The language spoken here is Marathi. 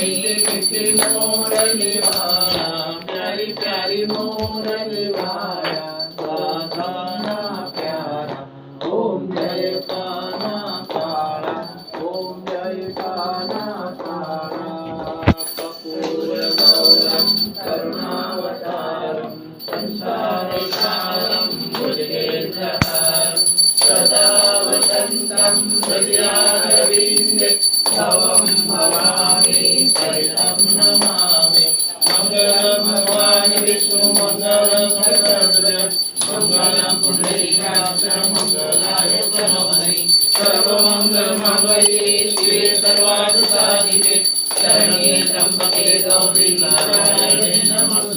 मीठी मीठी मोरली वाया, प्यारी प्यारी मोरली वाया, गाना प्यारा ओम जय काना काळा, ओम जय काना काळा। कपूरगौरं करुणावतारं संसारसारं भुजगेन्द्रहारं सदा वसन्तं हृदयारविन्दे भवं भवानी सहितं नमामि। मंगलं भगवान् विष्णु मंगलं गरुडध्वज मंगलं पुंडरीकाक्ष मंगलाय तनोहरि। सर्वमंगलमांगल्ये शिवे सर्वार्थसाधिके शरण्ये त्र्यंबके गौरी नारायणे नमोस्तुते।